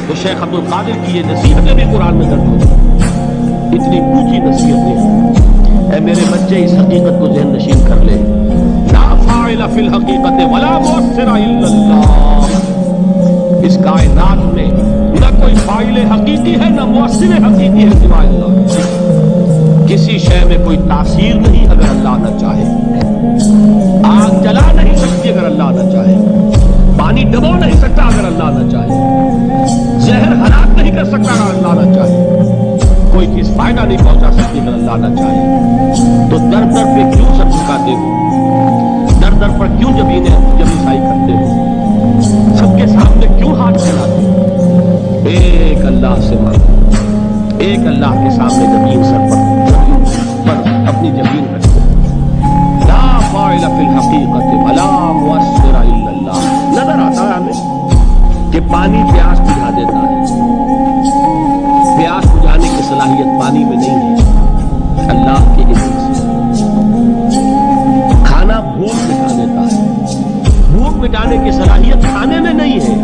تو شیخ عبد القادر کی یہ نصیحتیں بھی قرآن میں درج ہوتی ہیں، اتنی اونچی نصیحتیں ہیں۔ اے میرے بچے اس حقیقت کو ذہن نشین کر لے، لا فاعل فی الحقیقت ولا مؤثر الا اللہ۔ اس کائنات میں نہ کوئی فاعل حقیقی ہے نہ مؤثر حقیقی ہے سوائے اللہ۔ کسی شے میں کوئی تاثیر نہیں اگر اللہ نہ چاہے، آگ جلا نہیں سکتی اگر اللہ نہ چاہے، پانی ڈبو نہیں سکتا اگر اللہ نہ چاہے، زہر ہلاک نہیں کر سکتا اگر اللہ نہ چاہے، کوئی چیز فائدہ نہیں پہنچا سکتی اگر اللہ نہ چاہے۔ تو در در پہ کیوں سر جھکاتے ہو، در در پر کیوں جبیسائی کرتے ہو، سب کے سامنے کیوں ہاتھ پھیلاتے ہو؟ ایک اللہ سے مانگو، ایک اللہ کے سامنے زمین سر پر اپنی جبین رکھو۔ لا فاعل فی الحقیقت ولا مؤثر الا اللہ۔ نظر آتا ہے ہمیں کہ پانی پیاس بجھا دیتا ہے، پیاس بجھانے کی صلاحیت پانی میں نہیں ہے، اللہ کے اذن سے۔ کھانا بھوک مٹا دیتا ہے، بھوک مٹانے کی صلاحیت کھانے میں نہیں ہے،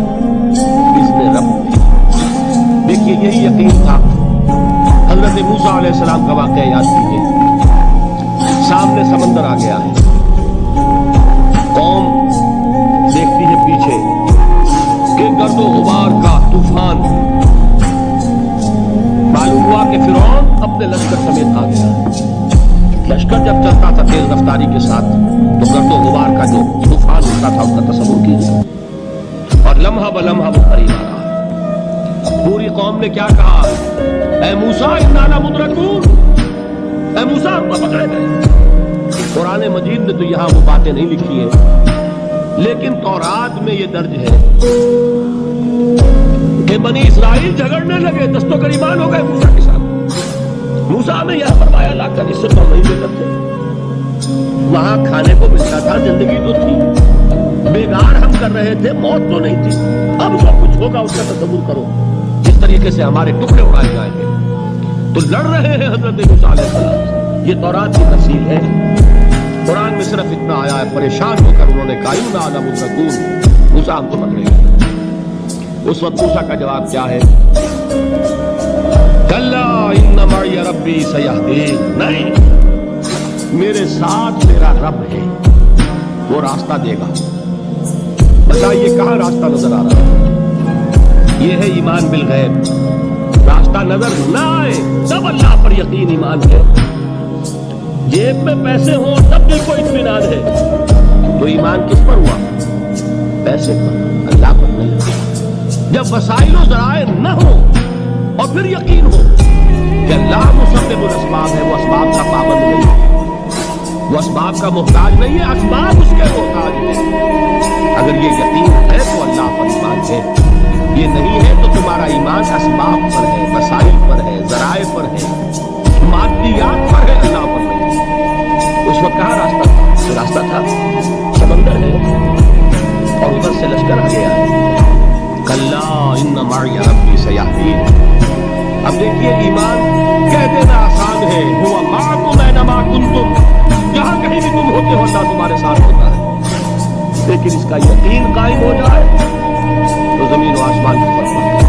اذن رب میں۔ دیکھیے یہی یقین تھا حضرت موسیٰ علیہ السلام کا واقعہ یاد کیجیے۔ سامنے سمندر آ گیا ہے، قوم دیکھتی ہے پیچھے کہ گرد و غبار کا طوفان، معلوم ہوا کہ فرعون اپنے لشکر سمیت آ گیا ہے۔ لشکر جب چلتا تھا تیز رفتاری کے ساتھ تو گرد و غبار کا جو طوفان ہوتا تھا اس کا تصور کیجیے، اور لمحہ بلمحہ وہ قریب آ رہا ہے۔ پوری قوم نے کیا کہا؟ اے موسیٰ انا لمدرکون، اے موسیٰ ہم کو پکڑے گئے۔ قرآن مجید نے تو یہاں وہ باتیں نہیں لکھی ہیں، لیکن تورات میں یہ درج ہے کہ بنی اسرائیل جھگڑنے لگے، دست و گریبان ہو گئے موسیٰ کے ساتھ۔ موسیٰ نے یہ فرمایا لا کر اس سے تو نہیں لے کرتے، وہاں کھانے کو ملتا تھا، زندگی تو تھی، بیگار ہم کر رہے تھے، موت تو نہیں تھی۔ اب جو کچھ ہوگا اس کا تصور کرو، جس طریقے سے ہمارے ٹکڑے اڑائے جائیں گے۔ تو لڑ رہے ہیں حضرت موسیٰ علیہ السلام سے، یہ تورات کی تفصیل ہے۔ قرآن میں صرف اتنا آیا ہے، پریشان ہو کر انہوں نے کہا انا لمدرکون، موسیٰ ہم کو پکڑے گا۔ اس وقت موسیٰ کا جواب کیا ہے؟ کلا ان معی ربی سیہدین، نہیں، میرے ساتھ میرا رب ہے، وہ راستہ دے گا۔ بتائیے کہاں راستہ نظر آ رہا ہے؟ یہ ہے ایمان بالغیب۔ راستہ نظر نہ آئے تب اللہ پر یقین ایمان ہے، جیب میں پیسے ہوں تب بھی کوئی اطمینان ہے، تو ایمان کس پر ہوا؟ پیسے پر، اللہ پر نہیں۔ جب وسائل و ذرائع نہ ہو اور پھر یقین ہو کہ اللہ مسبب الاسباب ہے، وہ اسباب کا پابند نہیں ہے، وہ اسباب کا محتاج نہیں ہے، اسباب اس کے محتاج ہیں۔ اگر یہ یقین ہے تو اللہ پر ایمان ہے، یہ نہیں ہے تو تمہارا ایمان اسباب پر ہے، وسائل پر ہے، ذرائع پر ہے، مادیات پر ہے، اللہ پر نہیں۔ اس وقت کہاں راستہ تھا؟ راستہ تھا سمندر ہے، اور ادھر سے لشکر آ گیا ہے۔ کلا ان معی ربی سیہدین۔ اب دیکھیے ایمان کہہ دینا آسان ہے، ہوا معکم اینما کنتم، جہاں کہیں بھی تم ہوتے ہو اللہ تمہارے ساتھ ہوتا ہے، لیکن اس کا یقین قائم ہو جائے تو زمین و آسمان کی فرق ہے۔